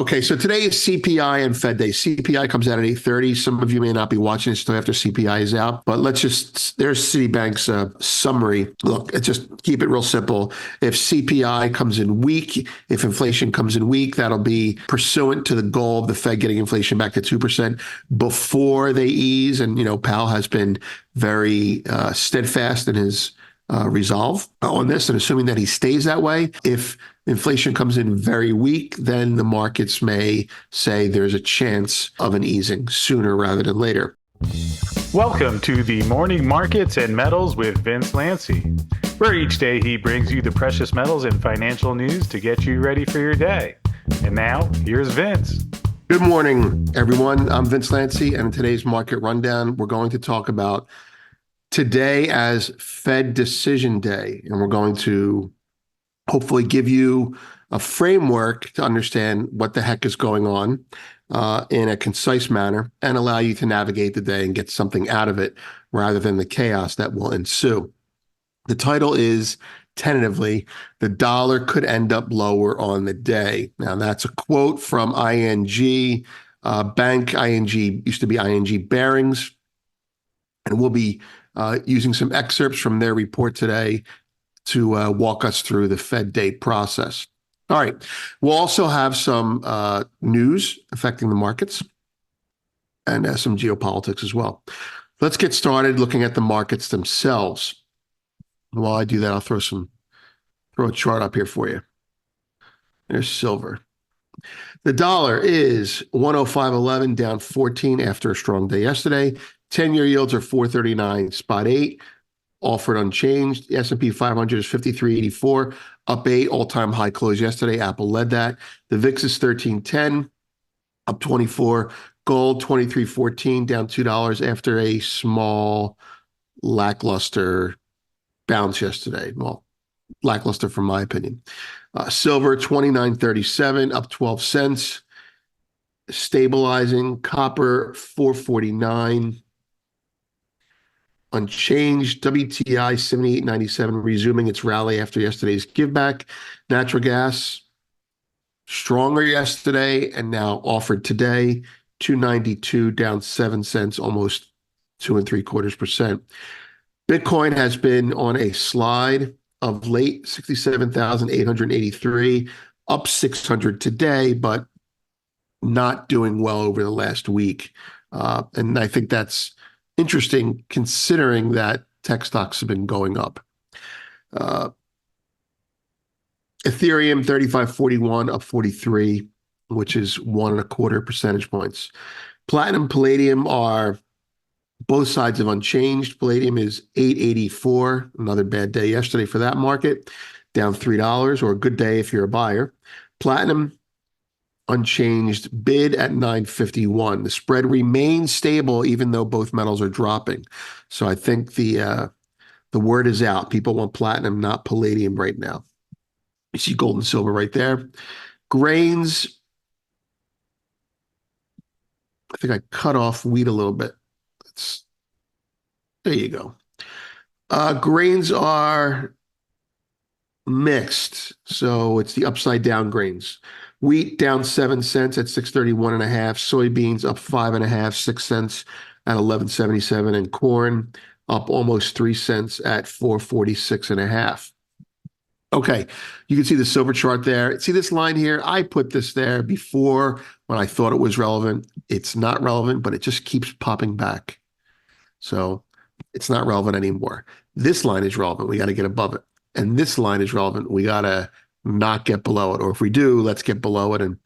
Okay, so today is CPI and Fed Day. CPI comes out at 8:30. Some of you may not be watching it still after CPI is out, but there's Citibank's summary. Look, just keep it real simple. If CPI comes in weak, if inflation comes in weak, that'll be pursuant to the goal of the Fed getting inflation back to 2% before they ease. And, Powell has been very steadfast in his resolve on this, and assuming that he stays that way. If inflation comes in very weak, then the markets may say there's a chance of an easing sooner rather than later. Welcome to the Morning Markets and Metals with Vince Lanci, where each day he brings you the precious metals and financial news to get you ready for your day. And now, here's Vince. Good morning, everyone. I'm Vince Lanci, and in today's Market Rundown, we're going to talk about today as Fed Decision Day, and we're going to hopefully give you a framework to understand what the heck is going on in a concise manner and allow you to navigate the day and get something out of it rather than the chaos that will ensue. The title is tentatively, "The dollar could end up lower on the day." Now, that's a quote from ING Bank. ING used to be ING Bearings, and we'll be using some excerpts from their report today to walk us through the Fed Day process. All right. We'll also have some news affecting the markets and some geopolitics as well. Let's get started looking at the markets themselves. While I do that, I'll throw a chart up here for you. There's silver. The dollar is 105.11, down 14 after a strong day yesterday. 10-year yields are 439.8, offered unchanged. The S&P 500 is 53.84, up 8, all-time high close yesterday. Apple led that. The VIX is 1310, up 24. Gold 23.14, down $2 after a small lackluster bounce yesterday. Well, lackluster from my opinion. Silver 29.37, up 12 cents, stabilizing. Copper 449. Unchanged. WTI 78.97, resuming its rally after yesterday's giveback. Natural gas stronger yesterday and now offered today. 292, down 7 cents, almost 2.75%. Bitcoin has been on a slide of late, 67,883, up 600 today, but not doing well over the last week. And I think that's interesting considering that tech stocks have been going up. Ethereum 35.41, up 43, which is 1.25 percentage points. Platinum, palladium are both sides of unchanged. Palladium is 884, another bad day yesterday for that market, down $3, or a good day if you're a buyer. Platinum unchanged, bid at 951. The spread remains stable even though both metals are dropping. So I think the word is out. People want platinum, not palladium right now. You see gold and silver right there. Grains, I think I cut off wheat a little bit. There you go. Grains are mixed. So it's the upside down grains. Wheat down 7 cents at 631.5. Soybeans up 5.5, 6 cents at 11.77, and corn up almost 3 cents at 446.5. Okay, you can see the silver chart there. See this line here? I put this there before when I thought it was relevant. It's not relevant, but it just keeps popping back. So it's not relevant anymore. This line is relevant. We got to get above it. And this line is relevant. We got to not get below it. Or if we do, let's get below it and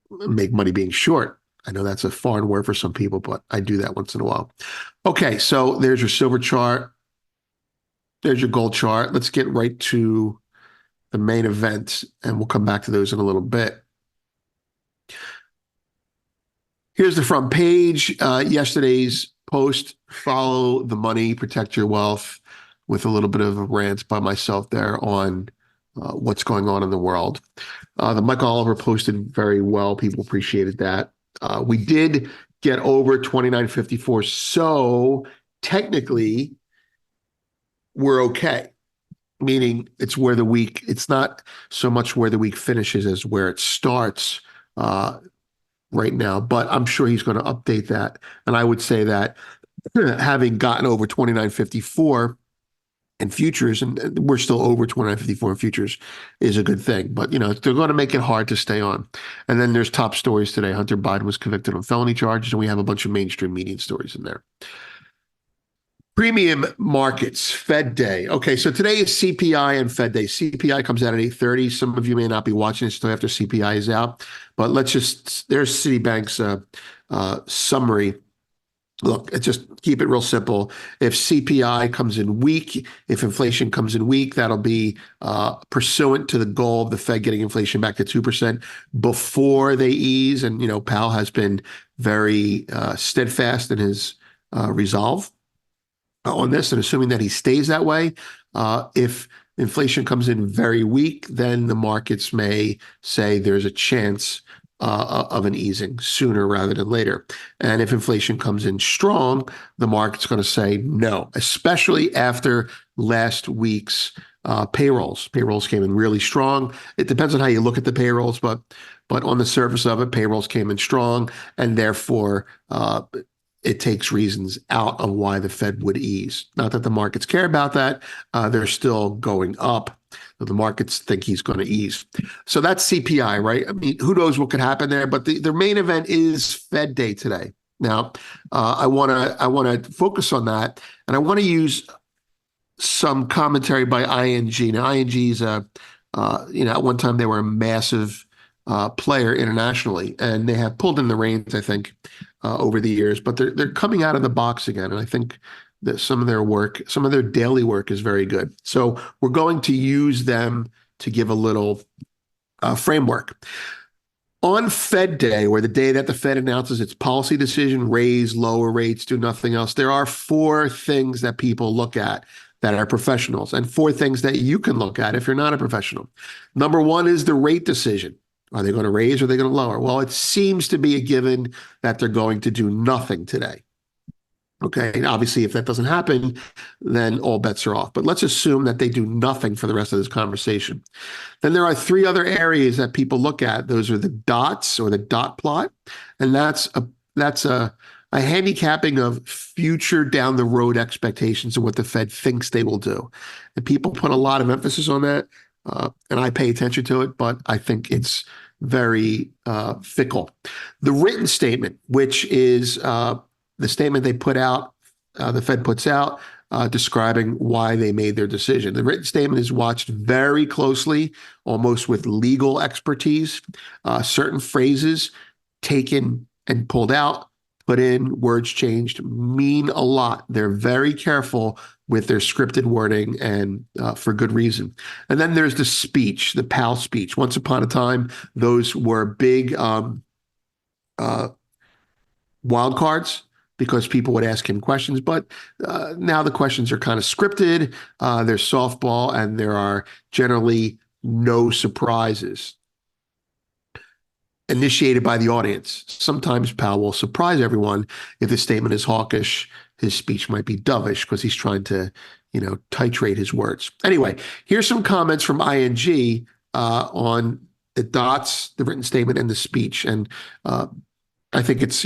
make money being short. I know that's a foreign word for some people, but I do that once in a while. Okay, so there's your silver chart. There's your gold chart. Let's get right to the main event, and we'll come back to those in a little bit. Here's the front page. Yesterday's post, follow the money, protect your wealth, with a little bit of a rant by myself there on what's going on in the world. The Mike Oliver posted very well. People appreciated that. We did get over 29.54, so technically we're okay. meaning it's not so much where the week finishes as where it starts uh, right now. But I'm sure he's going to update that. And I would say that having gotten over 29.54 in futures, and we're still over 29.54 in futures, is a good thing. But, they're going to make it hard to stay on. And then there's top stories today. Hunter Biden was convicted on felony charges, and we have a bunch of mainstream media stories in there. Premium markets, Fed Day. Okay, so today is CPI and Fed Day. CPI comes out at 8:30. Some of you may not be watching this until after CPI is out, but there's Citibank's summary. Look, just keep it real simple. If CPI comes in weak, if inflation comes in weak, that'll be pursuant to the goal of the Fed getting inflation back to 2% before they ease. And, Powell has been very steadfast in his resolve on this, and assuming that he stays that way. If inflation comes in very weak, then the markets may say there's a chance of an easing sooner rather than later. And if inflation comes in strong, the market's going to say no, especially after last week's payrolls. Payrolls came in really strong. It depends on how you look at the payrolls, but on the surface of it, payrolls came in strong, and therefore it takes reasons out of why the Fed would ease. Not that the markets care about that. They're still going up. The markets think he's going to ease. So that's CPI, right? I mean, who knows what could happen there? But the main event is Fed Day today. Now, I want to focus on that, and I want to use some commentary by ING. Now, ING's at one time they were a massive player internationally, and they have pulled in the reins, I think, over the years. But they're coming out of the box again, and I think that some of their daily work is very good. So we're going to use them to give a little framework. On Fed Day, or the day that the Fed announces its policy decision, raise, lower rates, do nothing else, there are four things that people look at that are professionals, and four things that you can look at if you're not a professional. Number one is the rate decision. Are they going to raise or are they going to lower? Well, it seems to be a given that they're going to do nothing today. Okay, and obviously, if that doesn't happen, then all bets are off. But let's assume that they do nothing for the rest of this conversation. Then there are three other areas that people look at. Those are the dots, or the dot plot, and that's a handicapping of future down the road expectations of what the Fed thinks they will do. And people put a lot of emphasis on that, and I pay attention to it, but I think it's very fickle. The written statement, which is the statement they put out, the Fed puts out, describing why they made their decision. The written statement is watched very closely, almost with legal expertise. Certain phrases taken and pulled out, put in, words changed, mean a lot. They're very careful with their scripted wording, and for good reason. And then there's the speech, the Powell speech. Once upon a time, those were big wild cards, because people would ask him questions, but now the questions are kind of scripted. They're softball, and there are generally no surprises initiated by the audience. Sometimes Powell will surprise everyone. If the statement is hawkish, his speech might be dovish because he's trying to, titrate his words. Anyway, here's some comments from ING on the dots, the written statement, and the speech. And I think it's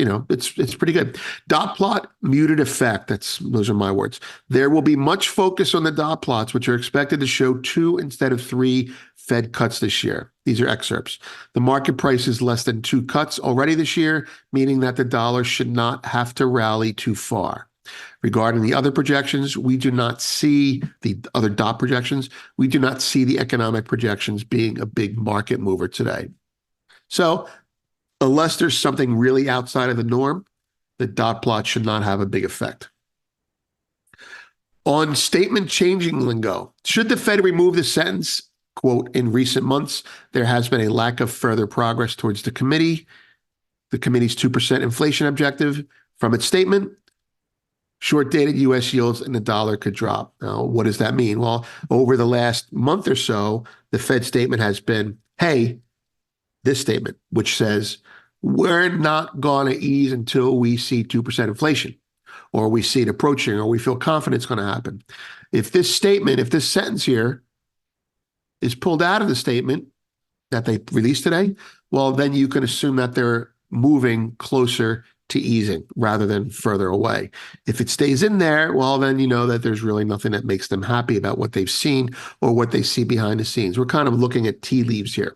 pretty good. Dot plot, muted effect. Those are my words. There will be much focus on the dot plots, which are expected to show 2 instead of 3 Fed cuts this year. These are excerpts. The market price is less than 2 cuts already this year, meaning that the dollar should not have to rally too far. Regarding the other projections, we do not see the other dot projections. We do not see the economic projections being a big market mover today. So, unless there's something really outside of the norm, the dot plot should not have a big effect. On statement changing lingo, should the Fed remove the sentence, quote, in recent months, there has been a lack of further progress towards the committee's 2% inflation objective from its statement, short-dated U.S. yields and the dollar could drop. Now, what does that mean? Well, over the last month or so, the Fed statement has been, hey, this statement, which says, we're not going to ease until we see 2% inflation, or we see it approaching, or we feel confident it's going to happen. If this sentence here is pulled out of the statement that they released today, well, then you can assume that they're moving closer to easing rather than further away. If it stays in there, well, then you know that there's really nothing that makes them happy about what they've seen or what they see behind the scenes. We're kind of looking at tea leaves here.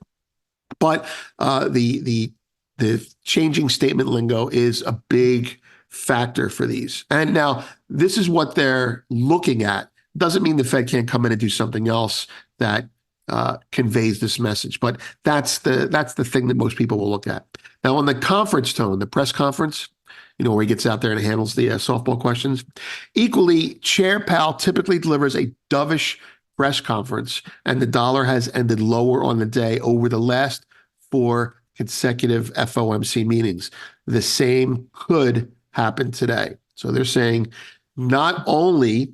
But the changing statement lingo is a big factor for these. And now this is what they're looking at. Doesn't mean the Fed can't come in and do something else that conveys this message. But that's the thing that most people will look at. Now, on the conference tone, the press conference, where he gets out there and handles the softball questions, equally, Chair Powell typically delivers a dovish press conference, and the dollar has ended lower on the day over the last 4 consecutive FOMC meetings. The same could happen today. So they're saying not only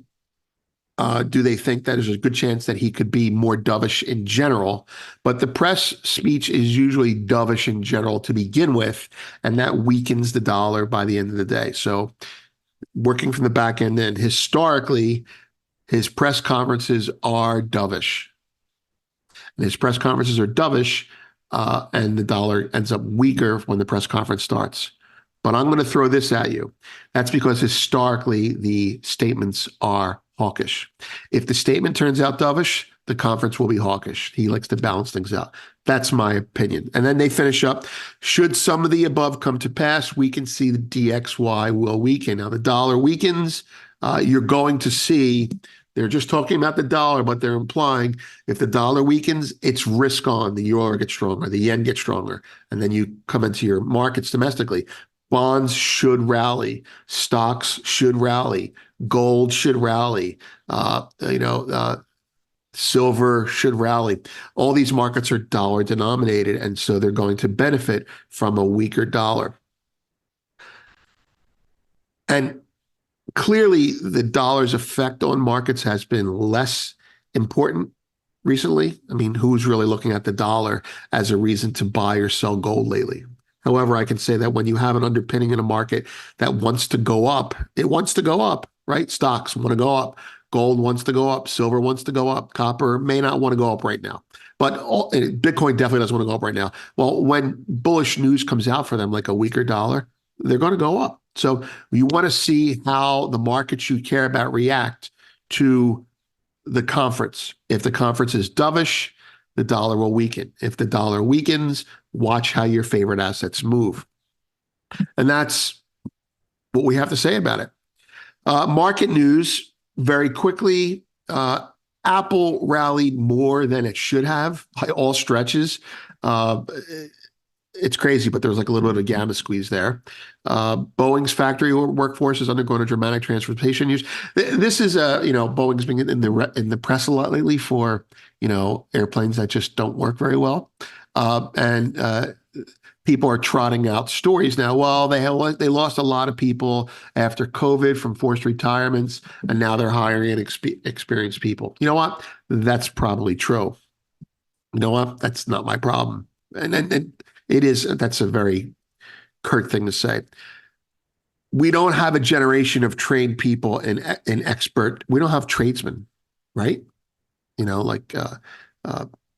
do they think that there's a good chance that he could be more dovish in general, but the press speech is usually dovish in general to begin with, and that weakens the dollar by the end of the day. So working from the back end, then historically, his press conferences are dovish. And his press conferences are dovish, and the dollar ends up weaker when the press conference starts. But I'm going to throw this at you. That's because historically the statements are hawkish. If the statement turns out dovish, the conference will be hawkish. He likes to balance things out. That's my opinion. And then they finish up. Should some of the above come to pass, we can see the DXY will weaken. Now, the dollar weakens. You're going to see, they're just talking about the dollar, but they're implying if the dollar weakens, it's risk on. The euro gets stronger, the yen gets stronger. And then you come into your markets domestically. Bonds should rally. Stocks should rally. Gold should rally. Silver should rally. All these markets are dollar denominated, and so they're going to benefit from a weaker dollar. And clearly, the dollar's effect on markets has been less important recently. I mean, who's really looking at the dollar as a reason to buy or sell gold lately? However, I can say that when you have an underpinning in a market that wants to go up, it wants to go up, right? Stocks want to go up. Gold wants to go up. Silver wants to go up. Copper may not want to go up right now. But Bitcoin definitely doesn't want to go up right now. Well, when bullish news comes out for them, like a weaker dollar, they're going to go up. So you want to see how the markets you care about react to the conference. If the conference is dovish, the dollar will weaken. If the dollar weakens, watch how your favorite assets move. And that's what we have to say about it. Market news, very quickly, Apple rallied more than it should have by all stretches. It's crazy, but there was like a little bit of a gamma squeeze there. Boeing's factory workforce is undergoing a dramatic transformation. This is Boeing's been in the press a lot lately for airplanes that just don't work very well, and people are trotting out stories now. Well, they lost a lot of people after COVID from forced retirements, and now they're hiring experienced people. You know what? That's probably true. You know what? That's not my problem, and it is. That's a very curt thing to say. We don't have a generation of trained people and expert. We don't have tradesmen, right?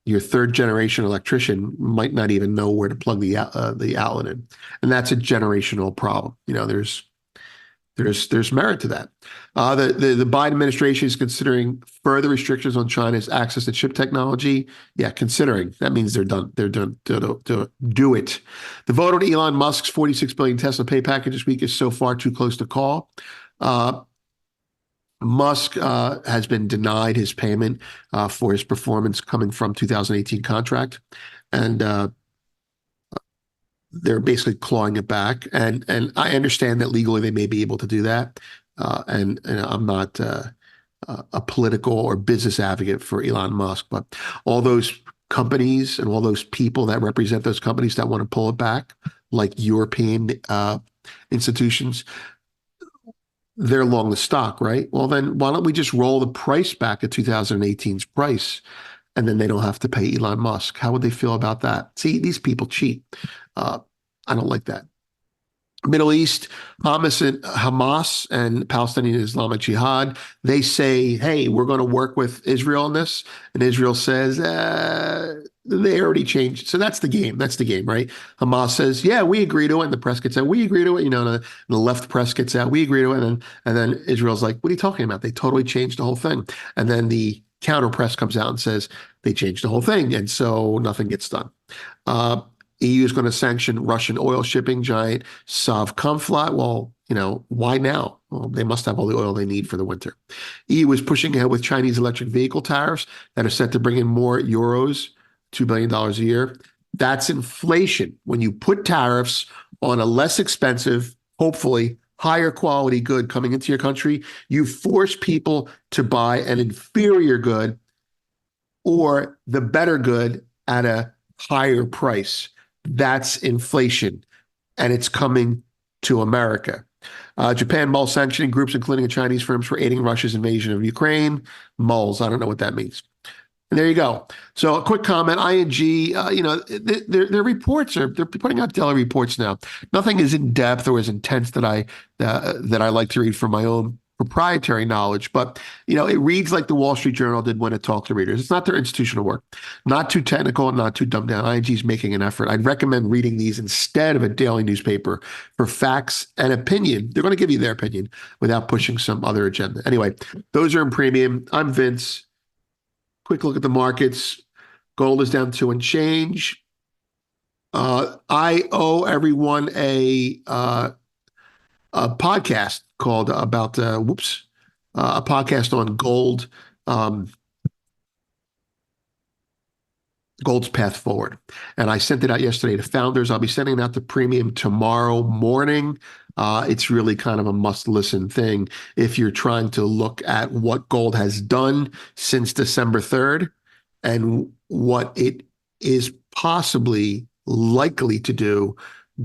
Your third generation electrician might not even know where to plug the outlet in, and that's a generational problem. There's merit to that. The Biden administration is considering further restrictions on China's access to chip technology. Yeah, considering. That means they're done. They're done to do it. The vote on Elon Musk's $46 billion Tesla pay package this week is so far too close to call. Musk has been denied his payment for his performance coming from 2018 contract, and they're basically clawing it back. And I understand that legally they may be able to do that. And I'm not a political or business advocate for Elon Musk, but all those companies and all those people that represent those companies that want to pull it back, like European institutions, they're long the stock, right? Well, then why don't we just roll the price back at 2018's price, and then they don't have to pay Elon Musk? How would they feel about that? See, these people cheat. I don't like that. Middle East, Hamas and Palestinian Islamic Jihad, they say, hey, we're going to work with Israel on this. And Israel says, they already changed. So that's the game. That's the game, right? Hamas says, yeah, we agree to it. And the press gets out, we agree to it. The left press gets out, we agree to it. And then Israel's like, what are you talking about? They totally changed the whole thing. And then the counter press comes out and says, they changed the whole thing. And so nothing gets done. Uh, EU is going to sanction Russian oil shipping giant Sovcomflot. Well, why now? Well, they must have all the oil they need for the winter. EU is pushing ahead with Chinese electric vehicle tariffs that are set to bring in more euros, $2 billion a year. That's inflation. When you put tariffs on a less expensive, hopefully higher quality good coming into your country, you force people to buy an inferior good or the better good at a higher price. That's inflation, and it's coming to America. Japan mulls sanctioning groups, including Chinese firms, for aiding Russia's invasion of Ukraine. Mulls, I don't know what that means. And there you go. So a quick comment, ING, their reports they're putting out daily reports now. Nothing is in depth or as intense that I like to read for my own proprietary knowledge, but it reads like the Wall Street Journal did when it talked to readers. It's not their institutional work, not too technical and not too dumbed down. ING is making an effort. I'd recommend reading these instead of a daily newspaper for facts and opinion. They're going to give you their opinion without pushing some other agenda. Anyway, those are in premium. I'm Vince. Quick look at the markets. Gold is down 2 and change. I owe everyone a podcast called about a podcast on gold, gold's path forward. And I sent it out yesterday to founders. I'll be sending it out to premium tomorrow morning. It's really kind of a must listen thing if you're trying to look at what gold has done since December 3rd and what it is possibly likely to do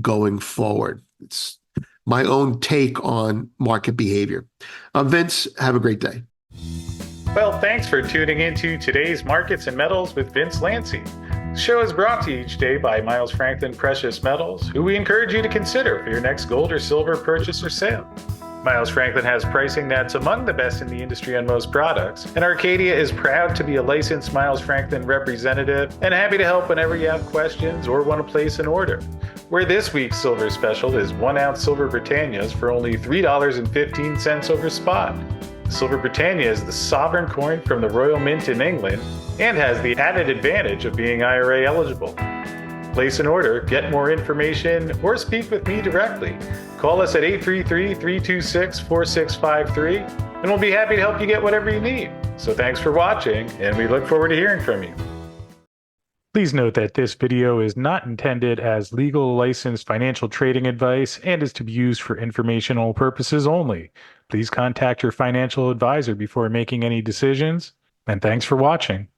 going forward. It's my own take on market behavior. Vince, have a great day. Well, thanks for tuning into today's Markets and Metals with Vince Lanci. The show is brought to you each day by Miles Franklin Precious Metals, who we encourage you to consider for your next gold or silver purchase or sale. Miles Franklin has pricing that's among the best in the industry on most products, and Arcadia is proud to be a licensed Miles Franklin representative and happy to help whenever you have questions or want to place an order. Where this week's silver special is 1 ounce silver Britannias for only $3.15 over spot. Silver Britannia is the sovereign coin from the Royal Mint in England and has the added advantage of being IRA eligible. Place an order, get more information, or speak with me directly. Call us at 833-326-4653, and we'll be happy to help you get whatever you need. So thanks for watching, and we look forward to hearing from you. Please note that this video is not intended as legal licensed financial trading advice and is to be used for informational purposes only. Please contact your financial advisor before making any decisions, and thanks for watching.